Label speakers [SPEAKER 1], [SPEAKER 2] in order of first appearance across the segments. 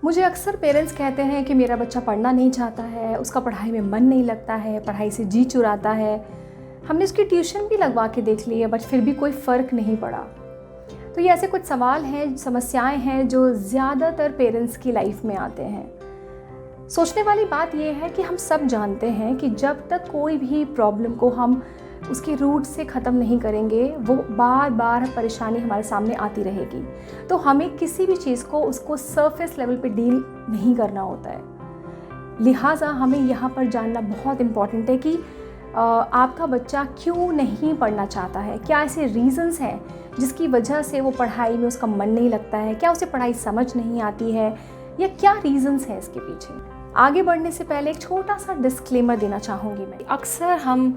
[SPEAKER 1] मुझे अक्सर पेरेंट्स कहते हैं कि मेरा बच्चा पढ़ना नहीं चाहता है, उसका पढ़ाई में मन नहीं लगता है, पढ़ाई से जी चुराता है। हमने उसकी ट्यूशन भी लगवा के देख ली है बट फिर भी कोई फ़र्क नहीं पड़ा। तो ये ऐसे कुछ सवाल हैं, समस्याएं हैं जो ज़्यादातर पेरेंट्स की लाइफ में आते हैं। सोचने वाली बात ये है कि हम सब जानते हैं कि जब तक कोई भी प्रॉब्लम को हम उसके रूट से ख़त्म नहीं करेंगे, वो बार बार परेशानी हमारे सामने आती रहेगी। तो हमें किसी भी चीज़ को उसको सरफेस लेवल पे डील नहीं करना होता है। लिहाजा हमें यहाँ पर जानना बहुत इम्पॉर्टेंट है कि आपका बच्चा क्यों नहीं पढ़ना चाहता है। क्या ऐसे रीज़न्स हैं जिसकी वजह से वो पढ़ाई में उसका मन नहीं लगता है? क्या उसे पढ़ाई समझ नहीं आती है, या क्या रीज़न्स हैं इसके पीछे? आगे बढ़ने से पहले एक छोटा सा डिस्क्लेमर देना चाहूँगी मैं। अक्सर हम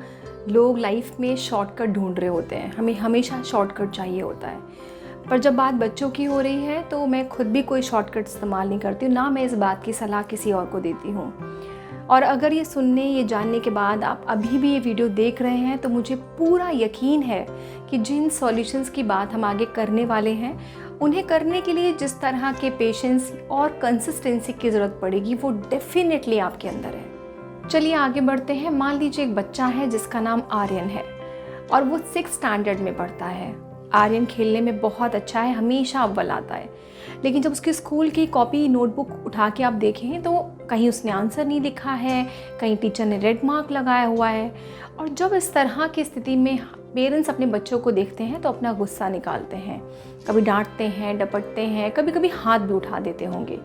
[SPEAKER 1] लोग लाइफ में शॉर्टकट ढूंढ रहे होते हैं, हमें हमेशा शॉर्टकट चाहिए होता है। पर जब बात बच्चों की हो रही है तो मैं खुद भी कोई शॉर्टकट इस्तेमाल नहीं करती हूँ, ना मैं इस बात की सलाह किसी और को देती हूँ। और अगर ये सुनने, ये जानने के बाद आप अभी भी ये वीडियो देख रहे हैं तो मुझे पूरा यकीन है कि जिन सॉल्यूशंस की बात हम आगे करने वाले हैं, उन्हें करने के लिए जिस तरह के पेशेंस और कंसिस्टेंसी की ज़रूरत पड़ेगी वो डेफिनेटली आपके अंदर है। चलिए आगे बढ़ते हैं। मान लीजिए एक बच्चा है जिसका नाम आर्यन है और वो 6th स्टैंडर्ड में पढ़ता है। आर्यन खेलने में बहुत अच्छा है, हमेशा अव्वल आता है, लेकिन जब उसके स्कूल की कॉपी नोटबुक उठा के आप देखें तो कहीं उसने आंसर नहीं लिखा है, कहीं टीचर ने रेड मार्क लगाया हुआ है। और जब इस तरह की स्थिति में पेरेंट्स अपने बच्चों को देखते हैं तो अपना गुस्सा निकालते हैं, कभी डांटते हैं, डपटते हैं, कभी कभी हाथ भी उठा देते होंगे।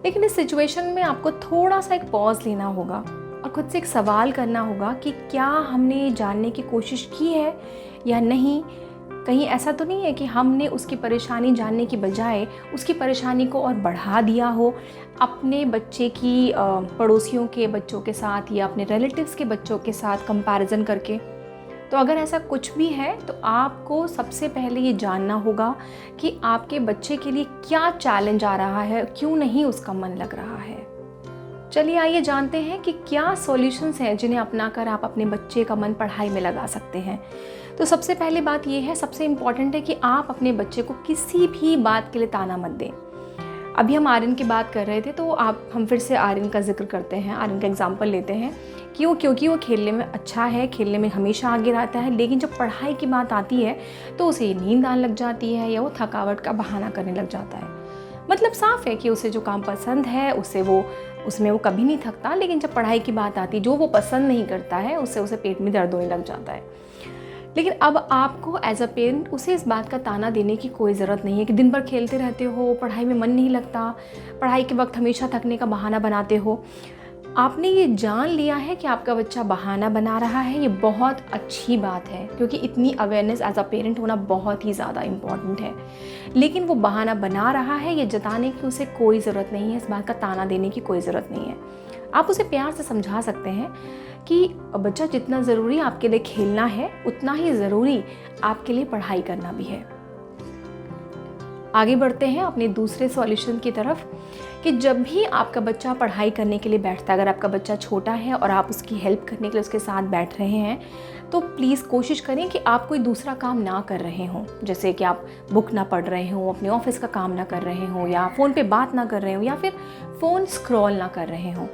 [SPEAKER 1] लेकिन इस सिचुएशन में आपको थोड़ा सा एक पॉज लेना होगा और खुद से एक सवाल करना होगा कि क्या हमने जानने की कोशिश की है या नहीं। कहीं ऐसा तो नहीं है कि हमने उसकी परेशानी जानने की बजाय उसकी परेशानी को और बढ़ा दिया हो, अपने बच्चे की पड़ोसियों के बच्चों के साथ या अपने रिलेटिव्स के बच्चों के साथ कंपैरिजन करके। तो अगर ऐसा कुछ भी है तो आपको सबसे पहले ये जानना होगा कि आपके बच्चे के लिए क्या चैलेंज आ रहा है, क्यों नहीं उसका मन लग रहा है। चलिए आइए जानते हैं कि क्या सॉल्यूशंस हैं जिन्हें अपनाकर आप अपने बच्चे का मन पढ़ाई में लगा सकते हैं। तो सबसे पहले बात ये है, सबसे इम्पॉर्टेंट है कि आप अपने बच्चे को किसी भी बात के लिए ताना मत दें। अभी हम आर्यन की बात कर रहे थे तो हम फिर से आर्यन का जिक्र करते हैं, आर्यन का एग्जाम्पल लेते हैं क्योंकि वो खेलने में अच्छा है, खेलने में हमेशा आगे रहता है, लेकिन जब पढ़ाई की बात आती है तो उसे नींद आने लग जाती है या वो थकावट का बहाना करने लग जाता है। मतलब साफ है कि उसे जो काम पसंद है उसमें वो कभी नहीं थकता, लेकिन जब पढ़ाई की बात आती है जो वो पसंद नहीं करता है उसे पेट में दर्द होने लग जाता है। लेकिन अब आपको एज अ पेरेंट उसे इस बात का ताना देने की कोई ज़रूरत नहीं है कि दिन भर खेलते रहते हो, पढ़ाई में मन नहीं लगता, पढ़ाई के वक्त हमेशा थकने का बहाना बनाते हो। आपने ये जान लिया है कि आपका बच्चा बहाना बना रहा है, ये बहुत अच्छी बात है क्योंकि इतनी अवेयरनेस एज अ पेरेंट होना बहुत ही ज़्यादा इम्पॉर्टेंट है। लेकिन वो बहाना बना रहा है, ये जताने की उसे कोई ज़रूरत नहीं है, इस बात का ताना देने की कोई ज़रूरत नहीं है। आप उसे प्यार से समझा सकते हैं कि बच्चा जितना ज़रूरी आपके लिए खेलना है उतना ही ज़रूरी आपके लिए पढ़ाई करना भी है। आगे बढ़ते हैं अपने दूसरे सॉल्यूशन की तरफ कि जब भी आपका बच्चा पढ़ाई करने के लिए बैठता है, अगर आपका बच्चा छोटा है और आप उसकी हेल्प करने के लिए उसके साथ बैठ रहे हैं तो प्लीज़ कोशिश करें कि आप कोई दूसरा काम ना कर रहे हों, जैसे कि आप बुक ना पढ़ रहे हों, अपने ऑफिस का काम ना कर रहे हों, या फ़ोन पे बात ना कर रहे हों, या फिर फ़ोन स्क्रॉल ना कर रहे हों।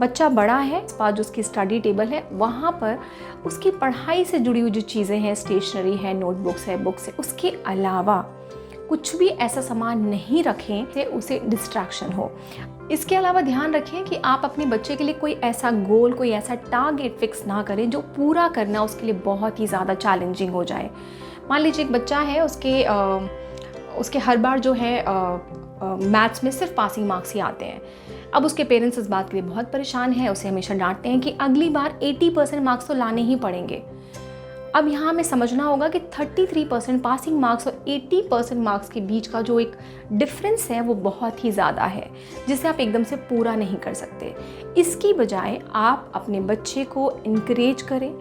[SPEAKER 1] बच्चा बड़ा है, इस पास जो उसकी स्टडी टेबल है वहाँ पर उसकी पढ़ाई से जुड़ी हुई जो चीज़ें हैं, स्टेशनरी है, नोटबुक्स है, बुक्स है, उसके अलावा कुछ भी ऐसा सामान नहीं रखें कि उसे डिस्ट्रैक्शन हो। इसके अलावा ध्यान रखें कि आप अपने बच्चे के लिए कोई ऐसा गोल, कोई ऐसा टारगेट फिक्स ना करें जो पूरा करना उसके लिए बहुत ही ज़्यादा चैलेंजिंग हो जाए। मान लीजिए एक बच्चा है, उसके हर बार जो है मैथ्स में सिर्फ पासिंग मार्क्स ही आते हैं। अब उसके पेरेंट्स इस बात के लिए बहुत परेशान हैं, उसे हमेशा डांटते हैं कि अगली बार 80% मार्क्स तो लाने ही पड़ेंगे। अब यहाँ हमें समझना होगा कि 33% पासिंग मार्क्स और 80% मार्क्स के बीच का जो एक डिफरेंस है वो बहुत ही ज़्यादा है, जिसे आप एकदम से पूरा नहीं कर सकते। इसकी बजाय आप अपने बच्चे को इनकरेज करें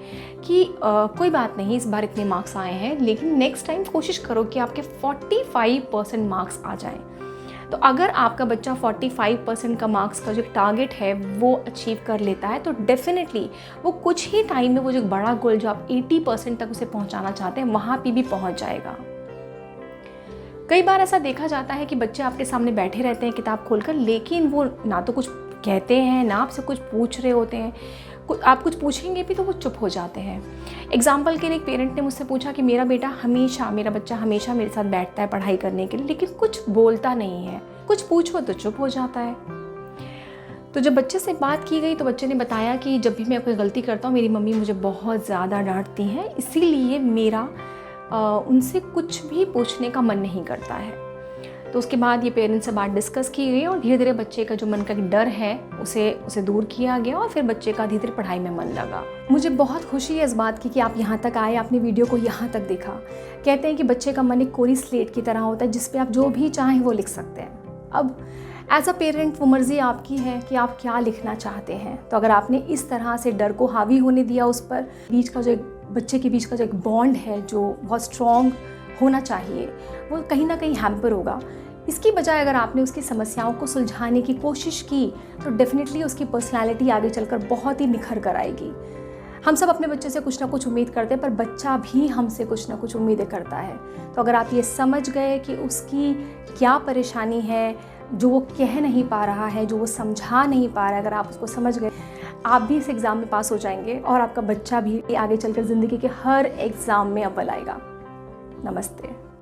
[SPEAKER 1] कि कोई बात नहीं, इस बार इतने मार्क्स आए हैं, लेकिन नेक्स्ट टाइम कोशिश करो कि आपके 45% मार्क्स आ जाएं। तो अगर आपका बच्चा 45% का मार्क्स का जो टारगेट है वो अचीव कर लेता है तो डेफिनेटली वो कुछ ही टाइम में वो जो बड़ा गोल जो आप 80% तक उसे पहुंचाना चाहते हैं वहाँ पे भी पहुंच जाएगा। कई बार ऐसा देखा जाता है कि बच्चे आपके सामने बैठे रहते हैं किताब खोलकर, लेकिन वो ना तो कुछ कहते हैं ना आपसे कुछ पूछ रहे होते हैं। आप कुछ पूछेंगे भी तो वो चुप हो जाते हैं। एग्जाम्पल के लिए एक पेरेंट ने मुझसे पूछा कि मेरा बच्चा हमेशा मेरे साथ बैठता है पढ़ाई करने के लिए, लेकिन कुछ बोलता नहीं है, कुछ पूछो तो चुप हो जाता है। तो जब बच्चे से बात की गई तो बच्चे ने बताया कि जब भी मैं कोई गलती करता हूँ मेरी मम्मी मुझे बहुत ज़्यादा डांटती हैं, इसीलिए मेरा उनसे कुछ भी पूछने का मन नहीं करता है। तो उसके बाद ये पेरेंट्स से बात डिस्कस की गई और धीरे धीरे बच्चे का जो मन का डर है उसे दूर किया गया और फिर बच्चे का धीरे धीरे पढ़ाई में मन लगा। मुझे बहुत खुशी है इस बात की कि आप यहाँ तक आए, आपने वीडियो को यहाँ तक देखा। कहते हैं कि बच्चे का मन एक कोरी स्लेट की तरह होता है जिस पे आप जो भी चाहें वो लिख सकते हैं। अब एज अ पेरेंट वो मर्ज़ी आपकी है कि आप क्या लिखना चाहते हैं। तो अगर आपने इस तरह से डर को हावी होने दिया उस पर, बच्चे के बीच का जो एक बॉन्ड है जो बहुत स्ट्रॉन्ग होना चाहिए, वो कहीं ना कहीं हैम्पर होगा। इसकी बजाय अगर आपने उसकी समस्याओं को सुलझाने की कोशिश की तो डेफिनेटली उसकी पर्सनालिटी आगे चलकर बहुत ही निखर कर आएगी। हम सब अपने बच्चे से कुछ ना कुछ उम्मीद करते हैं, पर बच्चा भी हमसे कुछ ना कुछ उम्मीदें करता है। तो अगर आप ये समझ गए कि उसकी क्या परेशानी है, जो वो कह नहीं पा रहा है, जो वो समझा नहीं पा रहा है, अगर आप उसको समझ गए, आप भी इस एग्ज़ाम में पास हो जाएंगे और आपका बच्चा भी आगे चलकर ज़िंदगी के हर एग्ज़ाम में अव्वल आएगा। नमस्ते।